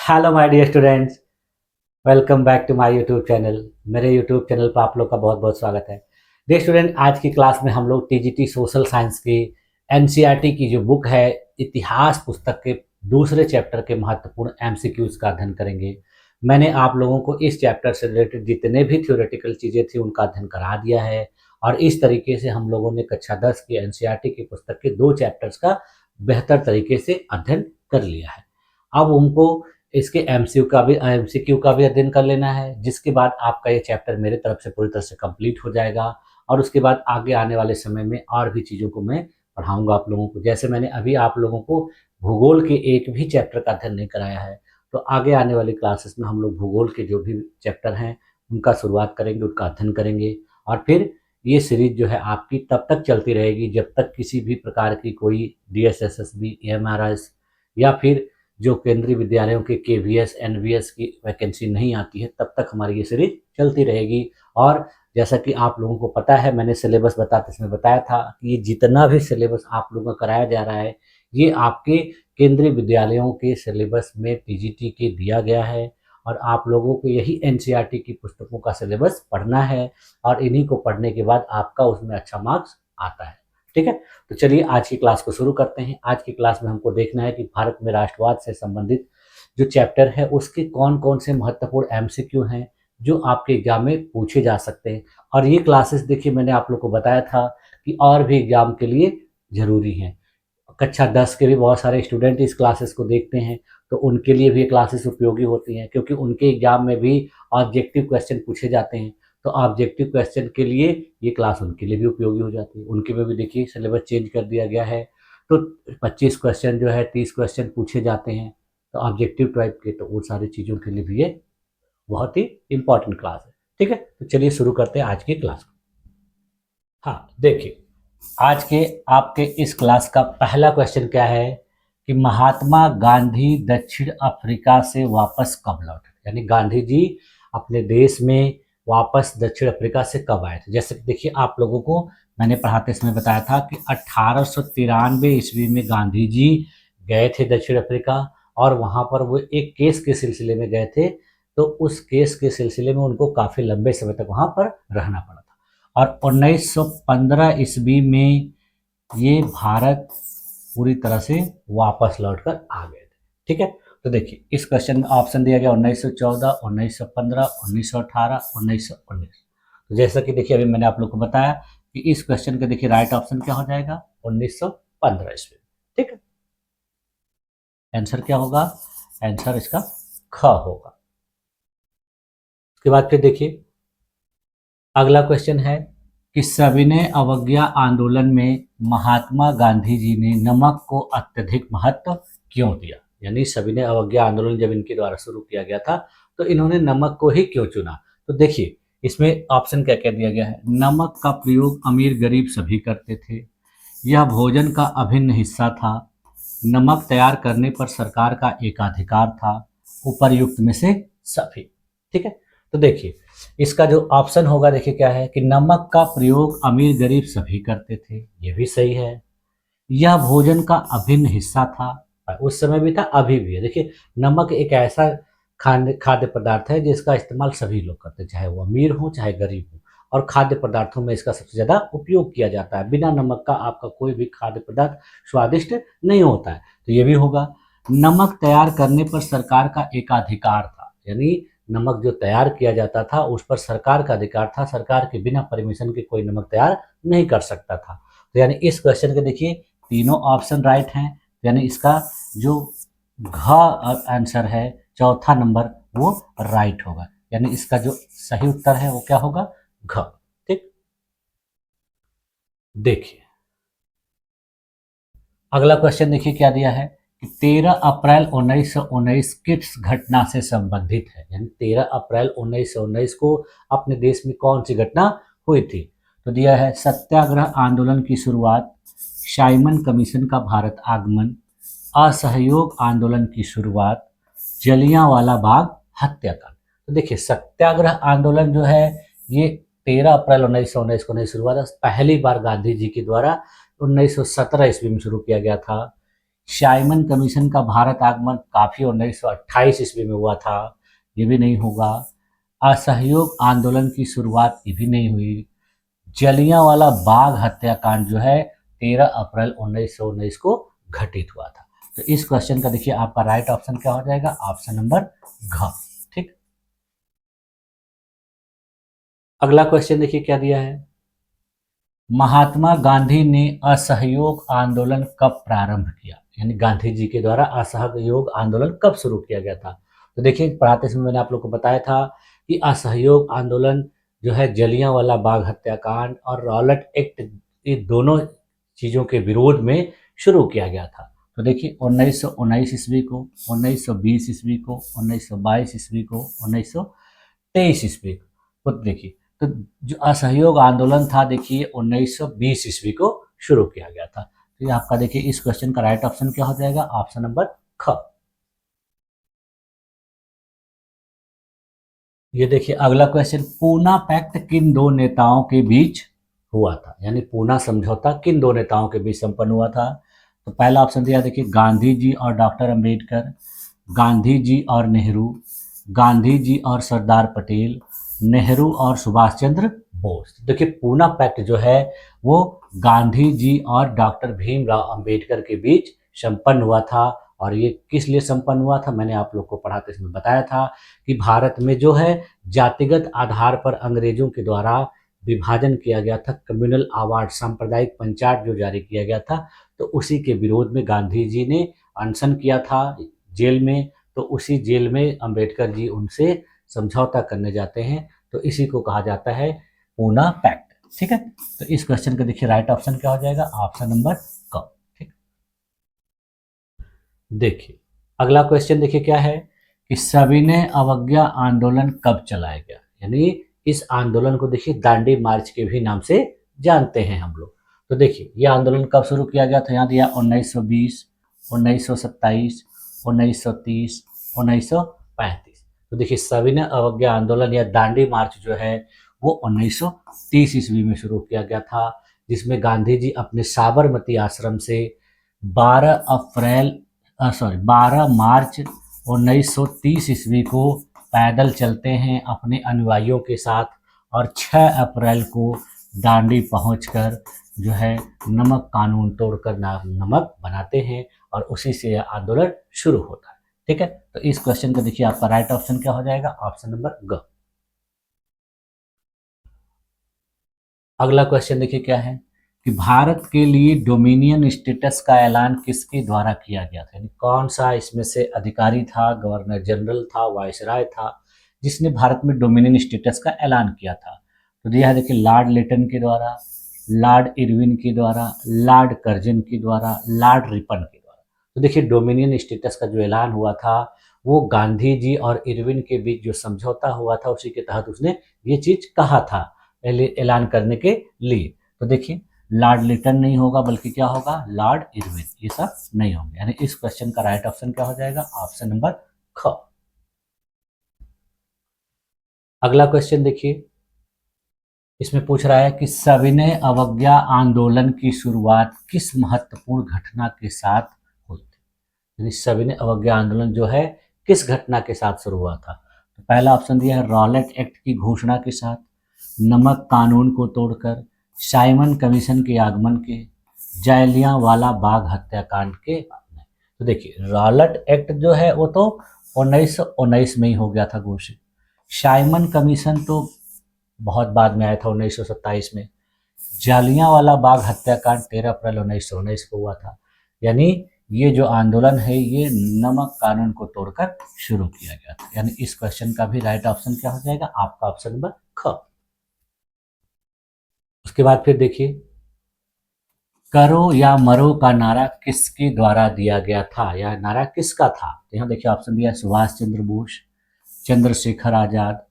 Hello my dear students, welcome back to my YouTube channel. मेरे YouTube channel पर आप लोग का बहुत बहुत स्वागत है। डियर स्टूडेंट, आज की क्लास में हम लोग टीजीटी सोशल साइंस की एनसीईआरटी की जो बुक है, इतिहास पुस्तक के दूसरे चैप्टर के महत्वपूर्ण एमसीक्यूज का अध्ययन करेंगे। मैंने आप लोगों को इस चैप्टर से रिलेटेड जितने भी थ्योरेटिकल चीज़ें थी उनका अध्ययन करा दिया है और इस तरीके से हम लोगों ने कक्षा 10 की एनसीईआरटी की पुस्तक के 2 चैप्टर्स का बेहतर तरीके से अध्ययन कर लिया है। अब उनको इसके एमसीक्यू का भी अध्ययन कर लेना है, जिसके बाद आपका ये चैप्टर मेरे तरफ से पूरी तरह से कंप्लीट हो जाएगा और उसके बाद आगे आने वाले समय में और भी चीज़ों को मैं पढ़ाऊँगा आप लोगों को। जैसे मैंने अभी आप लोगों को भूगोल के एक भी चैप्टर का अध्ययन नहीं कराया है, तो आगे आने वाली क्लासेस में हम लोग भूगोल के जो भी चैप्टर हैं, उनका शुरुआत करेंगे, उनका अध्ययन करेंगे और फिर ये सीरीज़ जो है आपकी तब तक चलती रहेगी जब तक किसी भी प्रकार की कोई डीएसएसएसबी, एमआरएस या फिर जो केंद्रीय विद्यालयों के केवीएस, एनवीएस की वैकेंसी नहीं आती है, तब तक हमारी ये सीरीज चलती रहेगी। और जैसा कि आप लोगों को पता है, मैंने सिलेबस बताते समय बताया था कि ये जितना भी सिलेबस आप लोगों का कराया जा रहा है, ये आपके केंद्रीय विद्यालयों के सिलेबस में टीजीटी के दिया गया है और आप लोगों को यही एनसीईआरटी की पुस्तकों का सिलेबस पढ़ना है और इन्हीं को पढ़ने के बाद आपका उसमें अच्छा मार्क्स आता है। ठीक है, तो चलिए आज की क्लास को शुरू करते हैं। आज की क्लास में हमको देखना है कि भारत में राष्ट्रवाद से संबंधित जो चैप्टर है उसके कौन कौन से महत्वपूर्ण एमसीक्यू हैं जो आपके एग्जाम में पूछे जा सकते हैं। और ये क्लासेस देखिए, मैंने आप लोग को बताया था कि और भी एग्जाम के लिए ज़रूरी हैं। कक्षा 10 के भी बहुत सारे स्टूडेंट इस क्लासेस को देखते हैं, तो उनके लिए भी ये क्लासेस उपयोगी होती हैं, क्योंकि उनके एग्जाम में भी ऑब्जेक्टिव क्वेश्चन पूछे जाते हैं। तो ऑब्जेक्टिव क्वेश्चन के लिए ये क्लास उनके लिए भी उपयोगी हो जाती है। उनके में भी देखिए सिलेबस चेंज कर दिया गया है, तो 25 क्वेश्चन जो है 30 क्वेश्चन पूछे जाते हैं, तो ऑब्जेक्टिव टाइप के, तो वो सारी चीज़ों के लिए भी ये बहुत ही इंपॉर्टेंट क्लास है। ठीक है, तो चलिए शुरू करते हैं आज की क्लास को। हाँ देखिए, आज के आपके इस क्लास का पहला क्वेश्चन क्या है कि महात्मा गांधी दक्षिण अफ्रीका से वापस कब लौटे, यानी गांधी जी अपने देश में वापस दक्षिण अफ्रीका से कब आए थे। जैसे कि देखिए, आप लोगों को मैंने पढ़ाते समय बताया था कि 1893 ईस्वी में गांधी जी गए थे दक्षिण अफ्रीका और वहाँ पर वो एक केस के सिलसिले में गए थे। तो उस केस के सिलसिले में उनको काफ़ी लंबे समय तक वहाँ पर रहना पड़ा था और 1915 ईस्वी में ये भारत पूरी तरह से वापस लौटकर आ गए थे। ठीक है, तो देखिए इस क्वेश्चन में ऑप्शन दिया गया 1914, 1915, 1918, 1919। तो जैसा कि देखिए अभी मैंने आप लोग को बताया कि इस क्वेश्चन का देखिए राइट ऑप्शन क्या हो जाएगा, 1915 ईस्वी। ठीक है, आंसर क्या होगा, आंसर इसका ख होगा। उसके बाद फिर देखिए अगला क्वेश्चन है कि सविनय अवज्ञा आंदोलन में महात्मा गांधी जी ने नमक को अत्यधिक महत्व क्यों दिया। यानी सविनय अवज्ञा आंदोलन जब इनके द्वारा शुरू किया गया था तो इन्होंने नमक को ही क्यों चुना। तो देखिए इसमें ऑप्शन क्या क्या दिया गया है। नमक का प्रयोग अमीर गरीब सभी करते थे, यह भोजन का अभिन्न हिस्सा था, नमक तैयार करने पर सरकार का एकाधिकार था, उपर्युक्त में से सभी। ठीक है, तो देखिए इसका जो ऑप्शन होगा देखिए क्या है कि नमक का प्रयोग अमीर गरीब सभी करते थे, ये भी सही है। यह भोजन का अभिन्न हिस्सा था, उस समय भी था अभी भी है। देखिए नमक एक ऐसा खाद्य पदार्थ है जिसका इस्तेमाल सभी लोग करते हैं, चाहे वो अमीर हो चाहे गरीब हो, और खाद्य पदार्थों में इसका सबसे ज़्यादा उपयोग किया जाता है। बिना नमक का आपका कोई भी खाद्य पदार्थ स्वादिष्ट नहीं होता है, तो ये भी होगा। नमक तैयार करने पर सरकार का एकाधिकार था, यानी नमक जो तैयार किया जाता था उस पर सरकार का अधिकार था, सरकार के बिना परमिशन के कोई नमक तैयार नहीं कर सकता था। तो यानी इस क्वेश्चन के देखिए तीनों ऑप्शन राइट हैं, यानी इसका जो घ आंसर है चौथा नंबर वो राइट होगा, यानी इसका जो सही उत्तर है वो क्या होगा, घ। ठीक, देखिए अगला क्वेश्चन देखिए क्या दिया है कि 13 अप्रैल 1919 किस घटना से संबंधित है। यानी 13 अप्रैल 1919 को अपने देश में कौन सी घटना हुई थी। तो दिया है सत्याग्रह आंदोलन की शुरुआत, साइमन कमीशन का भारत आगमन, असहयोग आंदोलन की शुरुआत, जलियांवाला बाग हत्याकांड। तो देखिए सत्याग्रह आंदोलन जो है ये 13 अप्रैल 1919 को नहीं शुरू हुआ था, पहली बार गांधी जी के द्वारा 1917 ईस्वी में शुरू किया गया था। साइमन कमीशन का भारत आगमन काफी 1928 ईस्वी में हुआ था, ये भी नहीं होगा। असहयोग आंदोलन की शुरुआत ये भी नहीं हुई। जलियांवाला बाग हत्याकांड जो है 13 अप्रैल 1919 को घटित हुआ था। तो इस क्वेश्चन का देखिए आपका राइट ऑप्शन क्या हो जाएगा, ऑप्शन नंबर घ। ठीक, अगला क्वेश्चन देखिए क्या दिया है। महात्मा गांधी ने असहयोग आंदोलन कब प्रारंभ किया, यानी गांधी जी के द्वारा असहयोग आंदोलन कब शुरू किया गया था। तो देखिए पढ़ाते समय मैंने आप लोग को बताया था कि असहयोग आंदोलन जो है जलियांवाला बाग हत्याकांड और रॉलेट एक्ट, ये दोनों चीजों के विरोध में शुरू किया गया था। तो देखिए 1919 ईस्वी को, 1920 ईस्वी को, 1922 ईस्वी को, 1923 ईस्वी को। तो देखिए तो जो असहयोग आंदोलन था देखिए 1920 ईस्वी को शुरू किया गया था। तो ये आपका देखिए इस क्वेश्चन का राइट ऑप्शन क्या हो जाएगा, ऑप्शन नंबर ख। ये देखिए अगला क्वेश्चन, पूना पैक्ट किन दो नेताओं के बीच हुआ था, यानी पूना समझौता किन दो नेताओं के बीच संपन्न हुआ था। तो पहला ऑप्शन दिया देखिए गांधी जी और डॉक्टर अंबेडकर, गांधी जी और नेहरू, गांधी जी और सरदार पटेल, नेहरू और सुभाष चंद्र बोस। देखिए पूना पैक्ट जो है वो गांधी जी और डॉक्टर भीमराव अंबेडकर के बीच संपन्न हुआ था। और ये किस लिए संपन्न हुआ था, मैंने आप लोग को पढ़ाते समय बताया था कि भारत में जो है जातिगत आधार पर अंग्रेजों के द्वारा विभाजन किया गया था, कम्युनल अवार्ड सांप्रदायिक पंचायत जो जारी किया गया था, तो उसी के विरोध में गांधी जी ने अनशन किया था जेल में। तो उसी जेल में अंबेडकर जी उनसे समझौता करने जाते हैं, तो इसी को कहा जाता है पूना पैक्ट। ठीक है, तो इस क्वेश्चन का देखिए राइट ऑप्शन क्या हो जाएगा, ऑप्शन नंबर क। ठीक, देखिए अगला क्वेश्चन देखिए क्या है कि सविनय अवज्ञा आंदोलन कब चलाया गया, यानी इस आंदोलन को देखिए दांडी मार्च के भी नाम से जानते हैं हम लोग। तो देखिए यह आंदोलन कब शुरू किया गया था, यहाँ दिया 1920, 1927, 1930, 1935। तो देखिए सविनय अवज्ञा आंदोलन या दांडी मार्च जो है वो 1930 ईस्वी में शुरू किया गया था, जिसमें गांधी जी अपने साबरमती आश्रम से 12 मार्च 1930 ईस्वी को पैदल चलते हैं अपने अनुयायियों के साथ, और 6 अप्रैल को दांडी पहुंचकर जो है नमक कानून तोड़कर नमक बनाते हैं, और उसी से यह आंदोलन शुरू होता है। ठीक है, तो इस क्वेश्चन का देखिए आपका राइट ऑप्शन क्या हो जाएगा, ऑप्शन नंबर ग। अगला क्वेश्चन देखिए क्या है कि भारत के लिए डोमिनियन स्टेटस का ऐलान किसके द्वारा किया गया था, यानी कौन सा इसमें से अधिकारी था, गवर्नर जनरल था, वायसराय था, जिसने भारत में डोमिनियन स्टेटस का ऐलान किया था। तो दिया है देखिए लॉर्ड लिटन के द्वारा, लॉर्ड इरविन के द्वारा, लॉर्ड कर्जन के द्वारा, लॉर्ड रिपन के द्वारा। तो देखिए डोमिनियन स्टेटस का जो ऐलान हुआ था वो गांधी जी और इरविन के बीच जो समझौता हुआ था उसी के तहत उसने ये चीज कहा था ऐलान करने के लिए। तो देखिए लॉर्ड लिटन नहीं होगा बल्कि क्या होगा, लॉर्ड इरविन, ये सब नहीं होंगे, यानी इस क्वेश्चन का राइट ऑप्शन क्या हो जाएगा, ऑप्शन नंबर ख। अगला क्वेश्चन देखिए, इसमें पूछ रहा है कि सविनय अवज्ञा आंदोलन की शुरुआत किस महत्वपूर्ण घटना के साथ हुई थी, यानी सविनय अवज्ञा आंदोलन जो है किस घटना के साथ शुरू हुआ था। तो पहला ऑप्शन दिया है रॉलेट एक्ट की घोषणा के साथ, नमक कानून को तोड़कर, साइमन कमीशन के आगमन के, जलियांवाला बाग हत्याकांड के बाद में। तो देखिए रॉलेट एक्ट जो है वो तो 1919 में ही हो गया था घोषित। साइमन कमीशन तो बहुत बाद में आया था 1927 में। जलियांवाला बाग हत्याकांड 13 अप्रैल 1919 को हुआ था। यानी ये जो आंदोलन है ये नमक कानून को तोड़कर शुरू किया गया था, यानी इस क्वेश्चन का भी राइट ऑप्शन क्या हो जाएगा, आपका ऑप्शन नंबर ख। उसके बाद फिर देखिए करो या मरो का नारा किसके द्वारा दिया गया था, यह नारा किसका था। तो यहाँ देखिए ऑप्शन दिया सुभाष चंद्र बोस, चंद्रशेखर आजाद,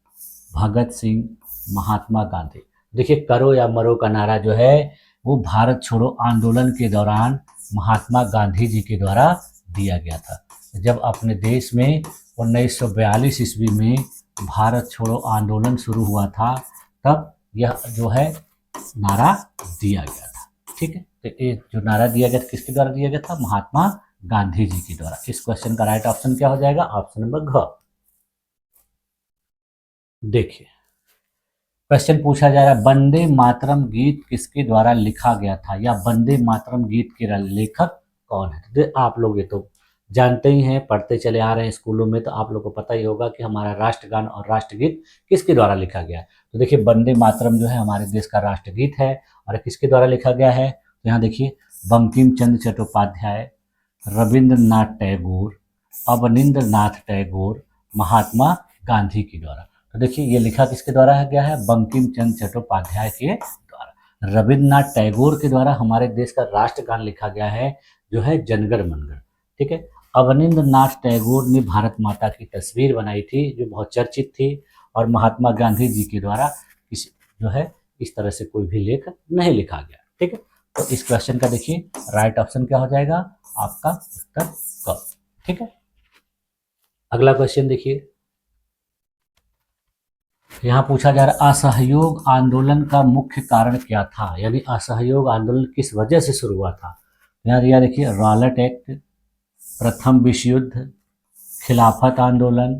भगत सिंह, महात्मा गांधी। देखिए करो या मरो का नारा जो है वो भारत छोड़ो आंदोलन के दौरान महात्मा गांधी जी के द्वारा दिया गया था। जब अपने देश में 1942 ईस्वी में भारत छोड़ो आंदोलन शुरू हुआ था तब यह जो है नारा दिया गया था। ठीक है, तो ये जो नारा दिया गया था किसके द्वारा दिया गया था, महात्मा गांधी जी के द्वारा। इस क्वेश्चन का राइट ऑप्शन क्या हो जाएगा? ऑप्शन नंबर घ। देखिए क्वेश्चन पूछा जा रहा है, वंदे मातरम गीत किसके द्वारा लिखा गया था, या वंदे मातरम गीत के लेखक कौन है? तो आप लोग ये तो जानते ही हैं, पढ़ते चले आ रहे हैं स्कूलों में, तो आप लोग को पता ही होगा कि हमारा राष्ट्रगान और राष्ट्रगीत किसके द्वारा लिखा गया है। तो देखिए वंदे मातरम जो है हमारे देश का राष्ट्रगीत है, और किसके द्वारा लिखा गया है? तो यहाँ देखिए बंकिम चंद्र चट्टोपाध्याय, रविंद्रनाथ टैगोर, अवनींद्रनाथ टैगोर, महात्मा गांधी के द्वारा। तो देखिए ये लिखा किसके द्वारा गया है? बंकिम चंद्र चट्टोपाध्याय के द्वारा। रविंद्रनाथ टैगोर के द्वारा हमारे देश का राष्ट्रगान लिखा गया है, जो है जनगण मनगण। ठीक है। अवनींद्रनाथ टैगोर ने भारत माता की तस्वीर बनाई थी, जो बहुत चर्चित थी, और महात्मा गांधी जी के द्वारा इस जो है इस तरह से कोई भी लेख नहीं लिखा गया। ठीक है। तो इस क्वेश्चन का देखिए राइट ऑप्शन क्या हो जाएगा? आपका उत्तर क। ठीक है। अगला क्वेश्चन देखिए, यहाँ पूछा जा रहा है असहयोग आंदोलन का मुख्य कारण क्या था, यानी असहयोग आंदोलन किस वजह से शुरू हुआ था। यहाँ दिया देखिए रॉलेट एक्ट, प्रथम विश्व युद्ध, खिलाफत आंदोलन,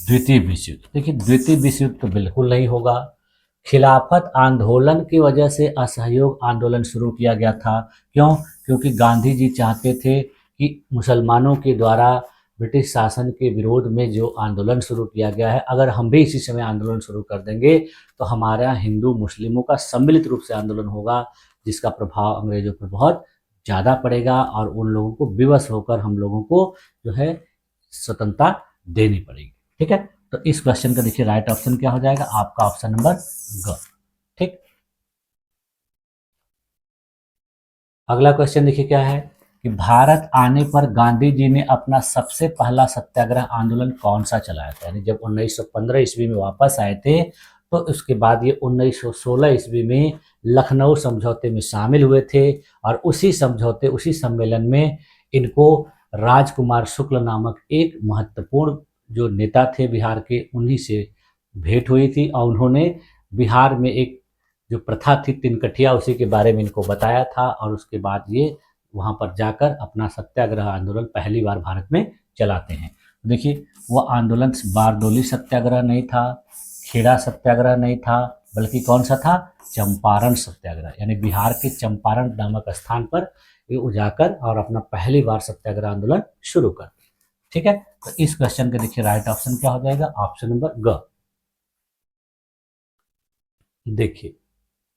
द्वितीय विश्व युद्ध। देखिए द्वितीय विश्व युद्ध तो बिल्कुल नहीं होगा। खिलाफत आंदोलन की वजह से असहयोग आंदोलन शुरू किया गया था। क्यों? क्योंकि गांधी जी चाहते थे कि मुसलमानों के द्वारा ब्रिटिश शासन के विरोध में जो आंदोलन शुरू किया गया है, अगर हम भी इसी समय आंदोलन शुरू कर देंगे तो हमारा हिंदू मुस्लिमों का सम्मिलित रूप से आंदोलन होगा, जिसका प्रभाव अंग्रेजों पर बहुत ज़्यादा पड़ेगा, और उन लोगों को विवश होकर हम लोगों को जो है स्वतंत्रता देनी पड़ेगी। ठीक है। तो इस क्वेश्चन का देखिए राइट ऑप्शन क्या हो जाएगा? आपका ऑप्शन नंबर ग। ठीक। अगला क्वेश्चन देखिए क्या है कि भारत आने पर गांधी जी ने अपना सबसे पहला सत्याग्रह आंदोलन कौन सा चलाया था, यानी जब 1915 ईस्वी में वापस आए थे, तो उसके बाद ये 1916 ईस्वी में लखनऊ समझौते में शामिल हुए थे, और उसी समझौते उसी सम्मेलन में इनको राजकुमार शुक्ल नामक एक महत्वपूर्ण जो नेता थे बिहार के, उन्हीं से भेंट हुई थी, और उन्होंने बिहार में एक जो प्रथा थी तिनकठिया, उसी के बारे में इनको बताया था, और उसके बाद ये वहाँ पर जाकर अपना सत्याग्रह आंदोलन पहली बार भारत में चलाते हैं। देखिए वो आंदोलन बारडोली सत्याग्रह नहीं था, खेड़ा सत्याग्रह नहीं था, बल्कि कौन सा था? चंपारण सत्याग्रह, यानी बिहार के चंपारण नामक स्थान पर ये जाकर और अपना पहली बार सत्याग्रह आंदोलन शुरू कर। ठीक है। तो इस क्वेश्चन का देखिए राइट ऑप्शन क्या हो जाएगा? ऑप्शन नंबर ग। देखिए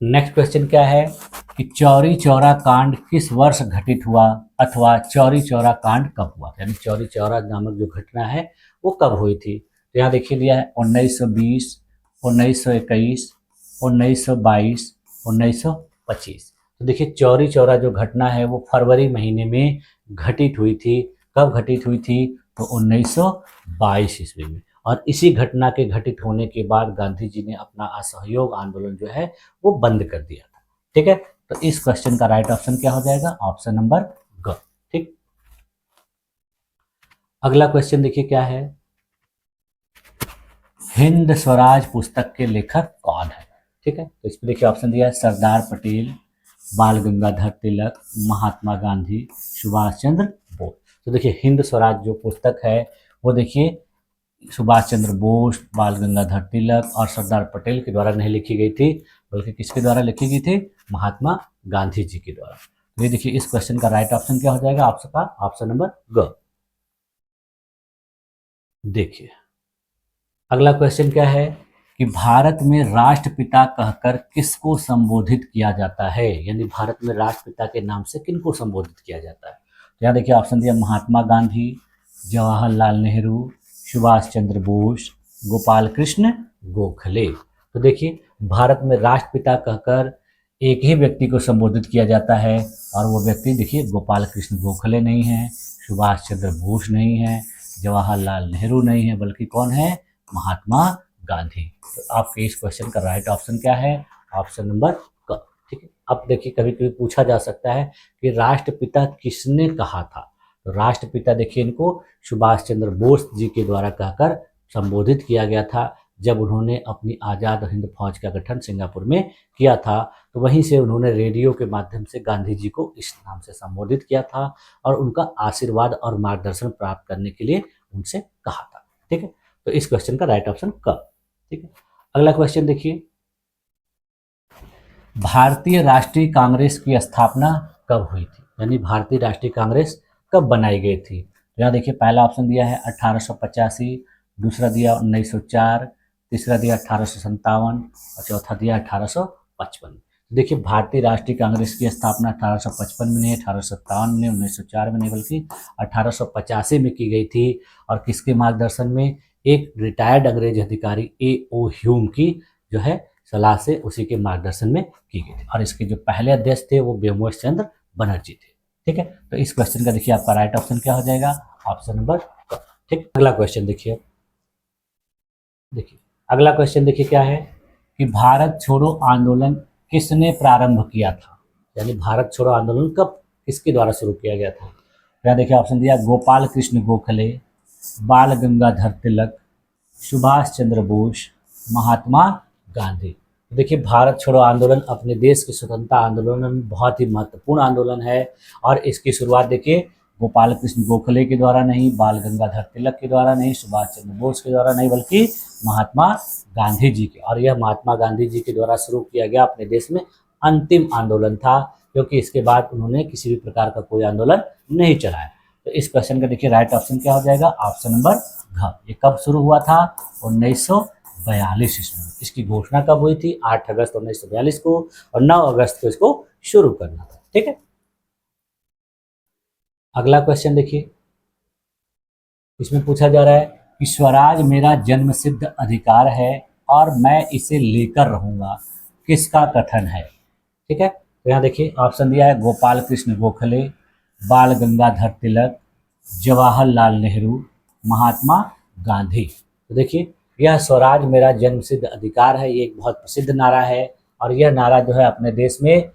नेक्स्ट क्वेश्चन क्या है कि चौरी चौरा कांड किस वर्ष घटित हुआ, अथवा चौरी चौरा कांड कब हुआ, यानी चौरी चौरा नामक जो घटना है वो कब हुई थी। तो यहाँ देखिए दिया है 1920, 1921, 1922, 1925। तो देखिए चौरी चौरा जो घटना है वो फरवरी महीने में घटित हुई थी। कब घटित हुई थी? तो 1922 ईस्वी में। और इसी घटना के घटित होने के बाद गांधी जी ने अपना असहयोग आंदोलन जो है वो बंद कर दिया था। ठीक है। तो इस क्वेश्चन का राइट ऑप्शन क्या हो जाएगा? ऑप्शन नंबर ग। ठीक। अगला क्वेश्चन देखिए क्या है, हिंद स्वराज पुस्तक के लेखक कौन है। ठीक है। तो इसमें देखिए ऑप्शन दिया है सरदार पटेल, बाल गंगाधर तिलक, महात्मा गांधी, सुभाष चंद्र बोस। तो देखिए हिंद स्वराज जो पुस्तक है वो देखिए सुभाष चंद्र बोस, बाल गंगाधर तिलक और सरदार पटेल के द्वारा नहीं लिखी गई थी, बल्कि किसके द्वारा लिखी गई थी? महात्मा गांधी जी के द्वारा। तो ये देखिए इस क्वेश्चन का राइट ऑप्शन क्या हो जाएगा आपका? ऑप्शन नंबर ग। देखिए अगला क्वेश्चन क्या है कि भारत में राष्ट्रपिता कहकर किसको संबोधित किया जाता है, यानी भारत में राष्ट्रपिता के नाम से किनको संबोधित किया जाता है। तो यहाँ देखिए ऑप्शन दिया महात्मा गांधी, जवाहरलाल नेहरू, सुभाष चंद्र बोस, गोपाल कृष्ण गोखले। तो देखिए भारत में राष्ट्रपिता कहकर एक ही व्यक्ति को संबोधित किया जाता है, और वो व्यक्ति देखिए गोपाल कृष्ण गोखले नहीं है, सुभाष चंद्र बोस नहीं है, जवाहरलाल नेहरू नहीं है, बल्कि कौन है? महात्मा गांधी। तो आपके इस क्वेश्चन का राइट ऑप्शन क्या है? ऑप्शन नंबर क। ठीक है। अब देखिए कभी कभी पूछा जा सकता है कि राष्ट्रपिता किसने कहा था। तो राष्ट्रपिता देखिए इनको सुभाष चंद्र बोस जी के द्वारा कहकर संबोधित किया गया था, जब उन्होंने अपनी आज़ाद हिंद फौज का गठन सिंगापुर में किया था, तो वहीं से उन्होंने रेडियो के माध्यम से गांधी जी को इस नाम से संबोधित किया था और उनका आशीर्वाद और मार्गदर्शन प्राप्त करने के लिए उनसे कहा था। ठीक है, तो इस क्वेश्चन का राइट ऑप्शन क। ठीक है, अगला क्वेश्चन देखिए, भारतीय राष्ट्रीय कांग्रेस की स्थापना कब हुई थी, यानी भारतीय राष्ट्रीय कांग्रेस कब बनाई गई थी। तो यहाँ देखिए, पहला ऑप्शन दिया है 1885, दूसरा दिया 1904, तीसरा दिया 1857 और चौथा दिया 1855। देखिए, भारतीय राष्ट्रीय कांग्रेस की स्थापना 1855 में नहीं, 1857 में, 1904 में नहीं, बल्कि 1885 में की गई थी। और किसके मार्गदर्शन में, एक रिटायर्ड अंग्रेज अधिकारी A.O. ह्यूम की जो है सलाह से, उसी के मार्गदर्शन में की गई थी। और इसके जो पहले अध्यक्ष थे वो ब्योमकेश चंद्र बनर्जी थे। ठीक है, तो इस क्वेश्चन का देखिए आपका राइट ऑप्शन क्या हो जाएगा, ऑप्शन नंबर। ठीक, अगला क्वेश्चन देखिए, अगला क्वेश्चन देखिए क्या है कि भारत छोड़ो आंदोलन किसने प्रारंभ किया था, यानी भारत छोड़ो आंदोलन कब, किसके द्वारा शुरू किया गया था। यहाँ देखिए ऑप्शन दिया, गोपाल कृष्ण गोखले, बाल गंगाधर तिलक, सुभाष चंद्र बोस, महात्मा गांधी। देखिए, भारत छोड़ो आंदोलन अपने देश के स्वतंत्रता आंदोलन में बहुत ही महत्वपूर्ण आंदोलन है। और इसकी शुरुआत देखिए, गोपाल कृष्ण गोखले के द्वारा नहीं, बाल गंगाधर तिलक के द्वारा नहीं, सुभाष चंद्र बोस के द्वारा नहीं, बल्कि महात्मा गांधी जी के। और यह महात्मा गांधी जी के द्वारा शुरू किया गया अपने देश में अंतिम आंदोलन था, क्योंकि इसके बाद उन्होंने किसी भी प्रकार का कोई आंदोलन नहीं चलाया। तो इस क्वेश्चन का देखिए राइट ऑप्शन क्या हो जाएगा, ऑप्शन नंबर घ। ये कब शुरू हुआ था, 1942 ईस्वी में। इसकी घोषणा कब हुई थी, 8 अगस्त 1942 को, और 9 अगस्त को इसको शुरू करना था। ठीक है, अगला क्वेश्चन देखिए, इसमें पूछा जा रहा है कि स्वराज मेरा जन्मसिद्ध अधिकार है और मैं इसे लेकर रहूंगा, किसका कथन है। ठीक है, तो यहाँ देखिए ऑप्शन दिया है, गोपाल कृष्ण गोखले, बाल गंगाधर तिलक, जवाहरलाल नेहरू, महात्मा गांधी। तो देखिए, यह स्वराज मेरा जन्मसिद्ध अधिकार है, ये एक बहुत प्रसिद्ध नारा है। और यह नारा जो है अपने देश में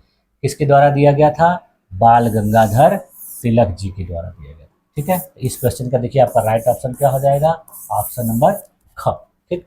किसके द्वारा दिया गया था, बाल गंगाधर तिलक जी के द्वारा दिया गया। ठीक है, इस क्वेश्चन का देखिए आपका राइट ऑप्शन क्या हो जाएगा, ऑप्शन नंबर ख। ठीक,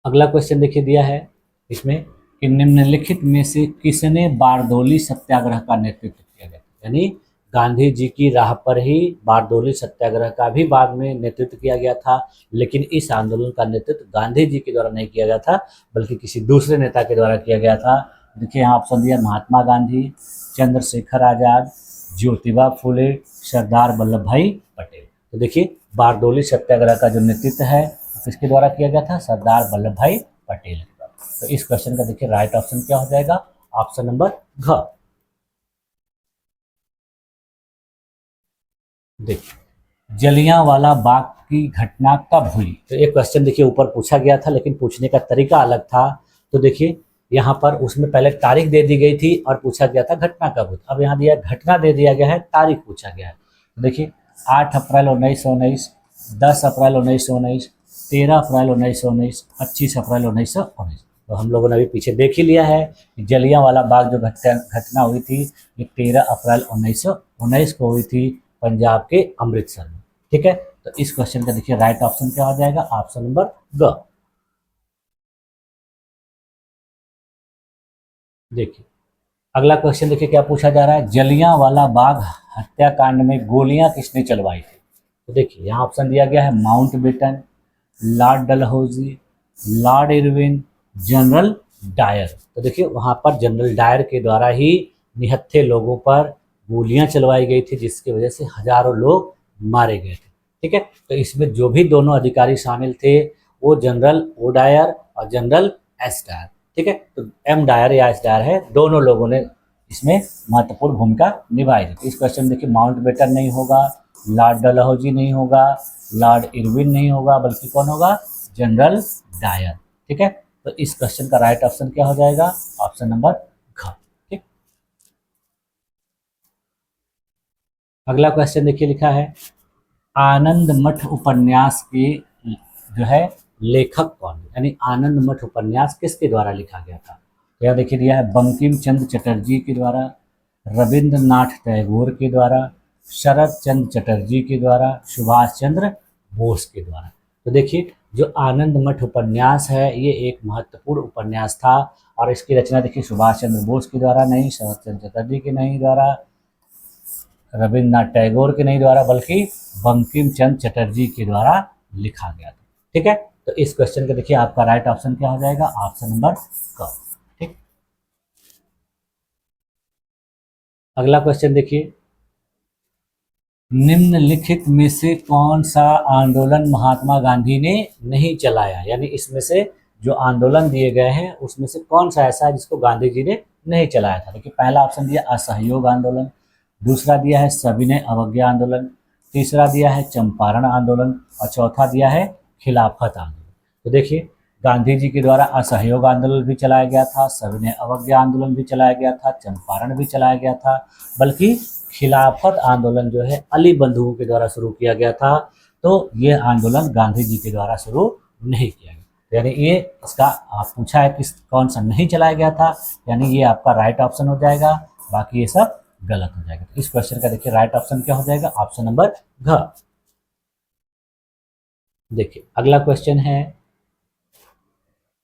अगला क्वेश्चन देखिए दिया है इसमें कि निम्नलिखित में से किसने बारदोली सत्याग्रह का नेतृत्व किया गया, यानी गांधी जी की राह पर ही बारदोली सत्याग्रह का भी बाद में नेतृत्व किया गया था। लेकिन इस आंदोलन का नेतृत्व गांधी जी के द्वारा नहीं किया गया था, बल्कि किसी दूसरे नेता के द्वारा किया गया था। देखिए यहाँ ऑप्शन दिया, महात्मा गांधी, चंद्रशेखर आजाद, ज्योतिबा फुले, सरदार वल्लभ भाई पटेल। तो देखिए, बारदोली सत्याग्रह का जो नेतृत्व है किसके द्वारा किया गया था, सरदार वल्लभ भाई पटेल के द्वारा। तो इस क्वेश्चन का देखिए राइट ऑप्शन क्या हो जाएगा, ऑप्शन नंबर घ। देखिए, जलियांवाला बाग की घटना कब हुई। तो एक क्वेश्चन देखिए ऊपर पूछा गया था, लेकिन पूछने का तरीका अलग था। तो देखिए यहाँ पर उसमें पहले तारीख दे दी गई थी और पूछा गया था घटना कब हुई। अब यहाँ दिया घटना दे दिया गया है, तारीख पूछा गया है। तो देखिए 8 अप्रैल 1919, 10 अप्रैल 1919, 13 अप्रैल 1919, 25 अप्रैल 1919। तो हम लोगों ने अभी पीछे देख ही लिया है कि जलियांवाला बाग जो घटना हुई थी ये 13 अप्रैल 1919 को हुई थी पंजाब के अमृतसर में। ठीक है, तो इस क्वेश्चन का देखिए राइट ऑप्शन क्या हो जाएगा, ऑप्शन नंबर ग। देखिए अगला क्वेश्चन देखिए क्या पूछा जा रहा है, जलियांवाला बाग हत्याकांड में गोलियां किसने चलवाई थी। तो देखिए यहाँ ऑप्शन दिया गया है, Mountbatten, Lord Dalhousie, Lord Irwin, General Dyer. तो देखिए वहां पर जनरल डायर के द्वारा ही निहत्थे लोगों पर गोलियां चलवाई गई थी, जिसकी वजह से हजारों लोग मारे गए थे। ठीक है, तो इसमें जो भी दोनों अधिकारी शामिल थे वो जनरल ओ डायर और जनरल एस डायर। ठीक है, तो एम डायर या एस डायर है, दोनों लोगों ने इसमें महत्वपूर्ण भूमिका निभाई थी। इस क्वेश्चन देखिए माउंट बेटन नहीं होगा, लॉर्ड डलहौजी नहीं होगा, लॉर्ड इरविन नहीं होगा, बल्कि कौन होगा, जनरल डायर। ठीक है, तो इस क्वेश्चन का राइट ऑप्शन क्या हो जाएगा, ऑप्शन नंबर घ। ठीक, अगला क्वेश्चन देखिए लिखा है, आनंद मठ उपन्यास के जो है लेखक कौन है, यानी आनंद मठ उपन्यास किसके द्वारा लिखा गया था। तो यह देखिए दिया है, बंकिम चंद्र चटर्जी के द्वारा, रविंद्रनाथ टैगोर के द्वारा, शरद चंद्र चटर्जी के द्वारा, सुभाष चंद्र बोस के द्वारा। तो देखिए जो आनंद मठ उपन्यास है ये एक महत्वपूर्ण उपन्यास था और इसकी रचना देखिए सुभाष चंद्र बोस के द्वारा नहीं, शरत चंद्र चटर्जी के नहीं द्वारा, रविन्द्रनाथ टैगोर के नहीं द्वारा, बल्कि बंकिम चंद्र चटर्जी के द्वारा लिखा गया था। ठीक है, तो इस क्वेश्चन का देखिए आपका राइट ऑप्शन क्या हो जाएगा, ऑप्शन नंबर क। ठीक, अगला क्वेश्चन देखिए, निम्नलिखित में से कौन सा आंदोलन महात्मा गांधी ने नहीं चलाया, यानी इसमें से जो आंदोलन दिए गए हैं उसमें से कौन सा ऐसा है जिसको गांधी जी ने नहीं चलाया था। देखिए पहला ऑप्शन दिया असहयोग आंदोलन, दूसरा दिया है सविनय अवज्ञा आंदोलन, तीसरा दिया है चंपारण आंदोलन और चौथा दिया है खिलाफत आंदोलन। तो देखिए गांधी जी के द्वारा असहयोग आंदोलन भी चलाया गया था, सविनय अवज्ञा आंदोलन भी चलाया गया था, चंपारण भी चलाया गया था, बल्कि खिलाफत आंदोलन जो है अली बंधुओं के द्वारा शुरू किया गया था। तो ये आंदोलन गांधी जी के द्वारा शुरू नहीं किया गया, यानी ये इसका आप पूछा है कि कौन सा नहीं चलाया गया था, यानी ये आपका राइट ऑप्शन हो जाएगा, बाकी ये सब गलत हो जाएगा। तो इस क्वेश्चन का देखिए राइट ऑप्शन क्या हो जाएगा, ऑप्शन नंबर घ। देखिए अगला क्वेश्चन है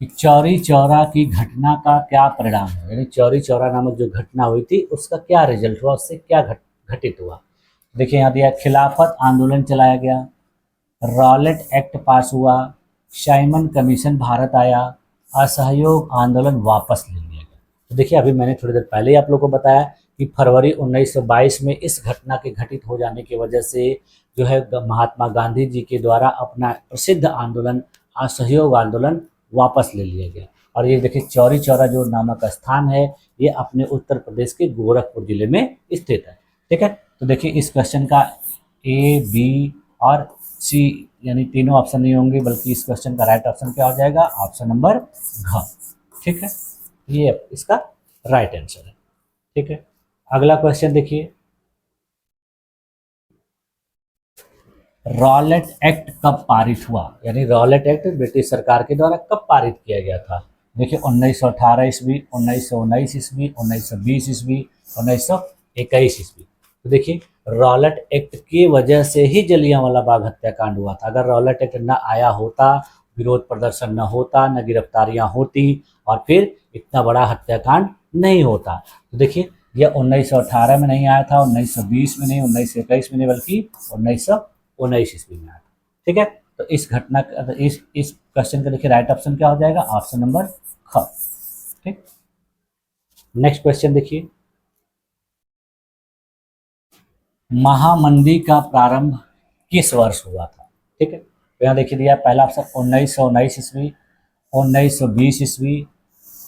कि चौरी चौरा की घटना का क्या परिणाम है, यानी चौरी चौरा नामक जो घटना हुई थी उसका क्या रिजल्ट हुआ, उससे क्या घटित हुआ। देखिए यहाँ दिया खिलाफत आंदोलन चलाया गया, रॉलेट एक्ट पास हुआ, साइमन कमीशन भारत आया, असहयोग आंदोलन वापस ले लिया गया। तो देखिए अभी मैंने थोड़ी देर पहले ही आप लोगों को बताया कि फरवरी 1922 में इस घटना के घटित हो जाने की वजह से जो है महात्मा गांधी जी के द्वारा अपना प्रसिद्ध आंदोलन असहयोग आंदोलन वापस ले लिया गया। और ये देखिए चौरी चौरा जो नामक स्थान है ये अपने उत्तर प्रदेश के गोरखपुर जिले में स्थित है। ठीक है, तो देखिए इस क्वेश्चन का ए, बी और सी यानी तीनों ऑप्शन नहीं होंगे, बल्कि इस क्वेश्चन का राइट ऑप्शन क्या हो जाएगा, ऑप्शन नंबर घ। ठीक है, ये इसका राइट आंसर है। ठीक है, अगला क्वेश्चन देखिए, रॉलेट एक्ट कब पारित हुआ, यानी रॉलेट एक्ट ब्रिटिश सरकार के द्वारा कब पारित किया गया था। देखिए 1918 ईस्वी, 1919 ईस्वी, 1920 ईस्वी, 1921 ईस्वी। तो देखिए रॉलेट एक्ट की वजह से ही जलियांवाला बाग हत्याकांड हुआ था। अगर रॉलेट एक्ट न आया होता, विरोध प्रदर्शन न होता, न गिरफ्तारियां होती और फिर इतना बड़ा हत्याकांड नहीं होता। तो देखिए यह 1918 में नहीं आया था, 1920 में नहीं, 1921 में नहीं, बल्कि 1919 ईस्वी में आया था। ठीक है, तो इस घटना इस क्वेश्चन का देखिए राइट ऑप्शन क्या हो जाएगा, ऑप्शन नंबर ख। ठीक, नेक्स्ट क्वेश्चन देखिए, महामंदी का प्रारंभ किस वर्ष हुआ था। ठीक है, तो यहाँ देखिए दिया पहला ऑप्शन 1919 ईस्वी, 1920 ईस्वी,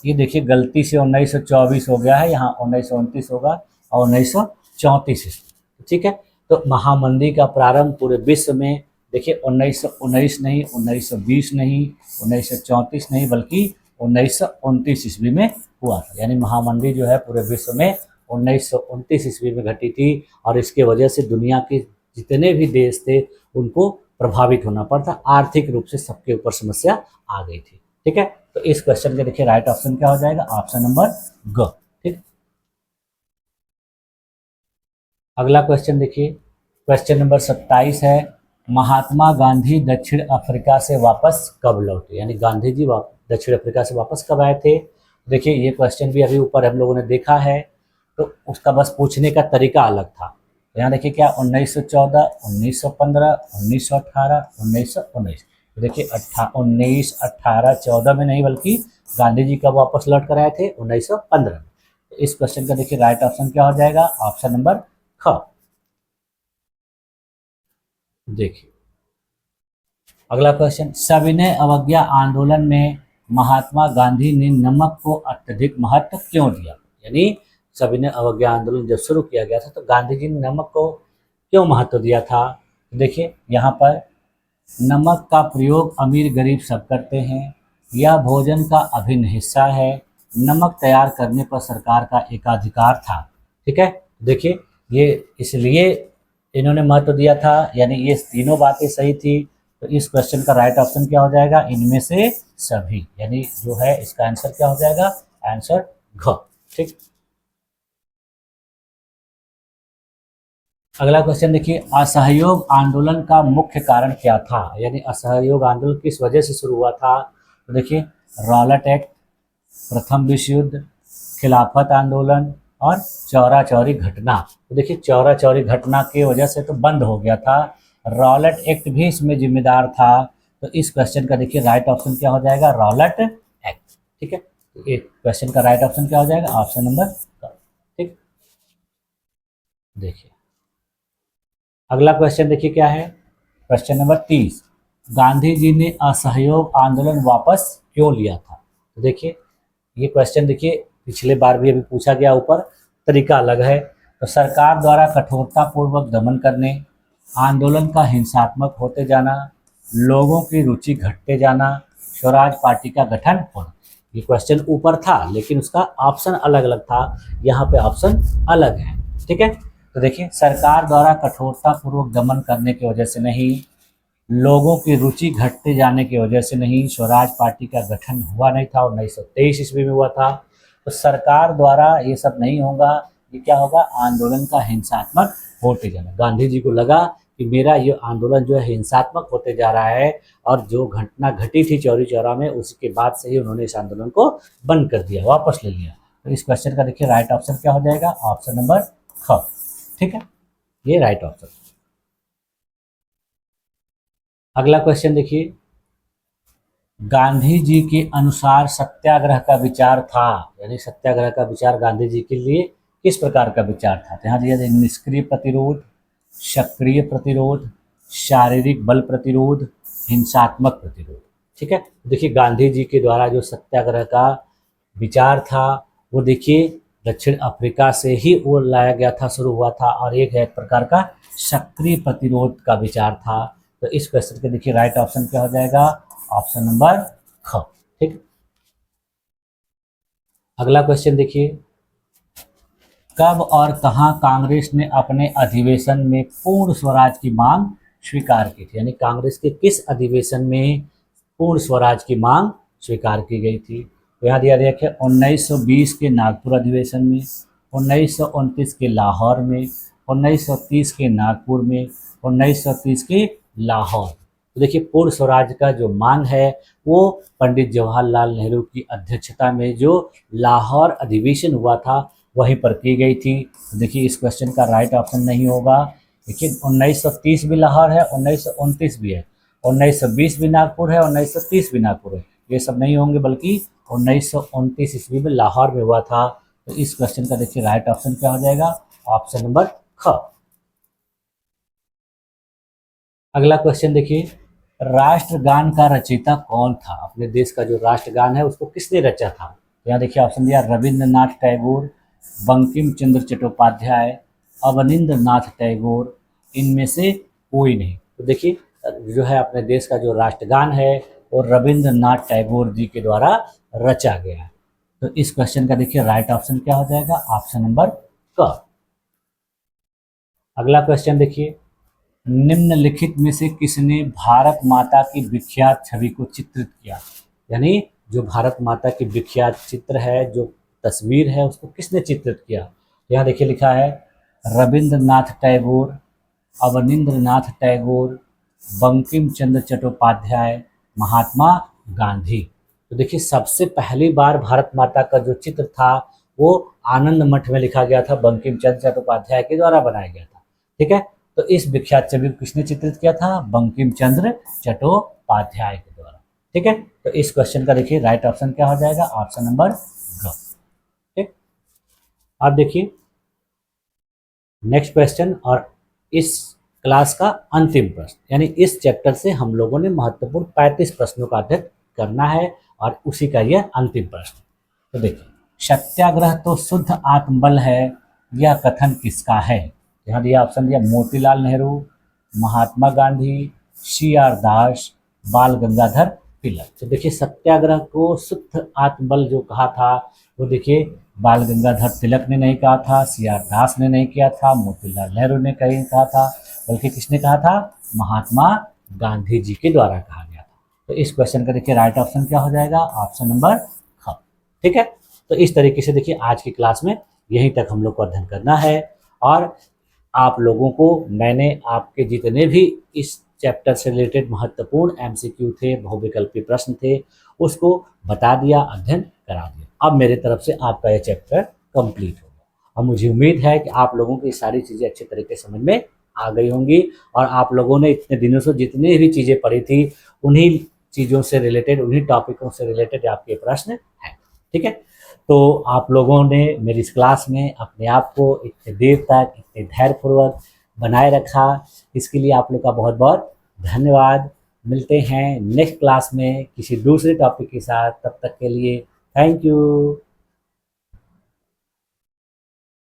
ये देखिए गलती से 1924 हो गया है, यहाँ 1929 होगा और 1934 ईस्वी। ठीक है, तो महामंदी का प्रारंभ पूरे विश्व में देखिए 1919 नहीं, 1920 नहीं, 1934 नहीं, बल्कि 1929 ईस्वी में हुआ था। यानी महामंदी जो है पूरे विश्व में 1929 ईस्वी में घटी थी और इसके वजह से दुनिया के जितने भी देश थे उनको प्रभावित होना पड़ता, आर्थिक रूप से सबके ऊपर समस्या आ गई थी। ठीक है, तो इस क्वेश्चन का देखिए राइट ऑप्शन क्या हो जाएगा, ऑप्शन नंबर ग। ठीक, अगला क्वेश्चन देखिए, क्वेश्चन नंबर 27 है, महात्मा गांधी दक्षिण अफ्रीका से वापस कब लौटे, यानी गांधी जी दक्षिण अफ्रीका से वापस कब आए थे। देखिए ये क्वेश्चन भी अभी ऊपर हम लोगों ने देखा है, तो उसका बस पूछने का तरीका अलग था। तो यहाँ देखिए क्या 1914, 1915, 1918, 1919। तो देखिए 19, 18, 14 में नहीं, बल्कि गांधी जी कब वापस लौट कर आए थे, 1915 में। तो इस क्वेश्चन का देखिए राइट ऑप्शन क्या हो जाएगा, ऑप्शन नंबर ख। देखिए अगला क्वेश्चन, सविनय अवज्ञा आंदोलन में महात्मा गांधी ने नमक को अत्यधिक महत्व क्यों दिया, यानी सविनय अवज्ञा आंदोलन जब शुरू किया गया था तो गांधी जी ने नमक को क्यों महत्व दिया था। देखिए यहाँ पर नमक का प्रयोग अमीर गरीब सब करते हैं, यह भोजन का अभिन्न हिस्सा है, नमक तैयार करने पर सरकार का एकाधिकार था। ठीक है, देखिए ये इसलिए इन्होंने महत्व दिया था, यानी ये तीनों बातें सही थी। तो इस क्वेश्चन का राइट ऑप्शन क्या हो जाएगा, इनमें से सभी, यानी जो है इसका आंसर क्या हो जाएगा, आंसर घ। ठीक, अगला क्वेश्चन देखिए, असहयोग आंदोलन का मुख्य कारण क्या था, यानी असहयोग आंदोलन किस वजह से शुरू हुआ था। तो देखिए, रॉलेट एक्ट, प्रथम विश्व युद्ध, खिलाफत आंदोलन और चौरा चौरी घटना। तो देखिए, चौरा चौरी घटना की वजह से तो बंद हो गया था, रॉलेट एक्ट भी इसमें जिम्मेदार था। तो इस क्वेश्चन का देखिए राइट ऑप्शन क्या हो जाएगा, रॉलेट एक्ट। ठीक है, तो एक क्वेश्चन का राइट ऑप्शन क्या हो जाएगा, ऑप्शन नंबर। ठीक, देखिए अगला क्वेश्चन देखिए क्या है, क्वेश्चन नंबर 30, गांधी जी ने असहयोग आंदोलन वापस क्यों लिया था। तो देखिए, ये क्वेश्चन देखिए पिछले बार भी अभी पूछा गया, ऊपर तरीका अलग है। तो सरकार द्वारा कठोरता पूर्वक दमन करने, आंदोलन का हिंसात्मक होते जाना, लोगों की रुचि घटते जाना, स्वराज पार्टी का गठन होना। ये क्वेश्चन ऊपर था लेकिन उसका ऑप्शन अलग अलग था, यहाँ पे ऑप्शन अलग है। ठीक है, तो देखिए, सरकार द्वारा कठोरता पूर्वक दमन करने की वजह से नहीं, लोगों की रुचि घटते जाने की वजह से नहीं, स्वराज पार्टी का गठन हुआ नहीं था, 1923 ईस्वी में हुआ था। तो सरकार द्वारा ये सब नहीं होगा, ये क्या होगा, आंदोलन का हिंसात्मक होते जाना। गांधी जी को लगा कि मेरा ये आंदोलन जो है हिंसात्मक होते जा रहा है, और जो घटना घटी थी चौरी चौरा में, उसके बाद से ही उन्होंने इस आंदोलन को बंद कर दिया, वापस ले लिया। तो इस क्वेश्चन का देखिए राइट ऑप्शन क्या हो जाएगा, ऑप्शन नंबर ख। ठीक है, ये राइट ऑप्शन। अगला क्वेश्चन देखिए, गांधी जी के अनुसार सत्याग्रह का विचार था, यानी सत्याग्रह का विचार गांधी जी के लिए किस प्रकार का विचार था। तो यहाँ दिया जाए, निष्क्रिय प्रतिरोध, सक्रिय प्रतिरोध, शारीरिक बल प्रतिरोध, हिंसात्मक प्रतिरोध। ठीक है, देखिए गांधी जी के द्वारा जो सत्याग्रह का विचार था, वो देखिए दक्षिण अफ्रीका से ही वो लाया गया था, शुरू हुआ था, और एक प्रकार का सक्रिय प्रतिरोध का विचार था। तो इस क्वेश्चन के देखिए राइट ऑप्शन क्या हो जाएगा, ऑप्शन नंबर ख। ठीक, अगला क्वेश्चन देखिए, कब और कहां कांग्रेस ने अपने अधिवेशन में पूर्ण स्वराज की मांग स्वीकार की थी, यानी कांग्रेस के किस अधिवेशन में पूर्ण स्वराज की मांग स्वीकार की गई थी। तो यहाँ दिया देखिए, 1920 के नागपुर अधिवेशन में, 1929 के लाहौर में, 1930 के नागपुर में, 1930 के लाहौर। तो देखिए, पूर्ण स्वराज का जो मांग है वो पंडित जवाहरलाल नेहरू की अध्यक्षता में जो लाहौर अधिवेशन हुआ था वहीं पर की गई थी। तो देखिए, इस क्वेश्चन का राइट ऑप्शन नहीं होगा। लेकिन 1930 भी लाहौर है, 1929 भी है, 1920 भी नागपुर है, 1930 भी नागपुर है, ये सब नहीं होंगे, बल्कि 1929 ईस्वी में लाहौर में हुआ था। तो इस क्वेश्चन का देखिए राइट ऑप्शन क्या हो जाएगा, ऑप्शन नंबर ख। अगला क्वेश्चन देखिए, राष्ट्रगान का रचयिता कौन था, अपने देश का जो राष्ट्रगान है उसको किसने रचा था। तो यहाँ देखिए ऑप्शन दिया, रविंद्रनाथ टैगोर, बंकिम चंद्र चट्टोपाध्याय, अवनींद्र नाथ टैगोर, इनमें से कोई नहीं। तो देखिए, जो है अपने देश का जो राष्ट्रगान है वो रविंद्रनाथ टैगोर जी के द्वारा रचा गया है। तो इस क्वेश्चन का देखिए राइट ऑप्शन क्या हो जाएगा, ऑप्शन नंबर क। अगला क्वेश्चन देखिए, निम्नलिखित में से किसने भारत माता की विख्यात छवि को चित्रित किया, यानी जो भारत माता की विख्यात चित्र है, जो तस्वीर है, उसको किसने चित्रित किया। यहाँ देखिए लिखा है, रविंद्रनाथ टैगोर, अवनींद्रनाथ टैगोर, बंकिम चंद्र चट्टोपाध्याय, महात्मा गांधी। तो देखिए, सबसे पहली बार भारत माता का जो चित्र था वो आनंद मठ में लिखा गया था, बंकिम चंद्र चट्टोपाध्याय के द्वारा बनाया गया था। ठीक है, तो इस विख्यात छवि को किसने चित्रित किया था, बंकिम चंद्र चट्टोपाध्याय के द्वारा। ठीक है, तो इस क्वेश्चन का देखिए राइट ऑप्शन क्या हो जाएगा, ऑप्शन नंबर ग। ठीक, अब देखिए नेक्स्ट क्वेश्चन, और इस क्लास का अंतिम प्रश्न, यानी इस चैप्टर से हम लोगों ने महत्वपूर्ण 35 प्रश्नों का अध्ययन करना है, और उसी का यह अंतिम प्रश्न। तो देखिए, सत्याग्रह तो शुद्ध आत्मबल है, यह कथन किसका है। यहाँ दिया ऑप्शन दिया, मोतीलाल नेहरू, महात्मा गांधी, CR दास, बाल गंगाधर तिलक। तो देखिए, सत्याग्रह को शुद्ध आत्मबल जो कहा था वो देखिए बाल गंगाधर तिलक ने नहीं कहा था, CR दास ने नहीं किया था, मोतीलाल नेहरू ने कहीं कहा था, बल्कि किसने कहा था, महात्मा गांधी जी के द्वारा कहा गया था। तो इस क्वेश्चन का देखिए राइट ऑप्शन क्या हो जाएगा, ऑप्शन नंबर ख। ठीक है, तो इस तरीके से देखिए आज की क्लास में यहीं तक हम लोग को अध्ययन करना है, और आप लोगों को मैंने आपके जितने भी इस चैप्टर से रिलेटेड महत्वपूर्ण एमसीक्यू थे, बहुविकल्पी प्रश्न थे, उसको बता दिया, अध्ययन करा दिया। अब मेरे तरफ से आपका ये चैप्टर कंप्लीट हो गया और मुझे उम्मीद है कि आप लोगों को ये सारी चीज़ें अच्छे तरीके से समझ में आ गई होंगी और आप लोगों ने इतने दिनों से जितनी भी चीज़ें पढ़ी थी उन्हीं चीज़ों से रिलेटेड, उन्हीं टॉपिकों से रिलेटेड आपके प्रश्न हैं। ठीक है, तो आप लोगों ने मेरी इस क्लास में अपने आप को इतने देर तक इतने धैर्यपूर्वक बनाए रखा, इसके लिए आप लोग का बहुत बहुत धन्यवाद। मिलते हैं नेक्स्ट क्लास में किसी दूसरे टॉपिक के साथ, तब तक के लिए थैंक यू।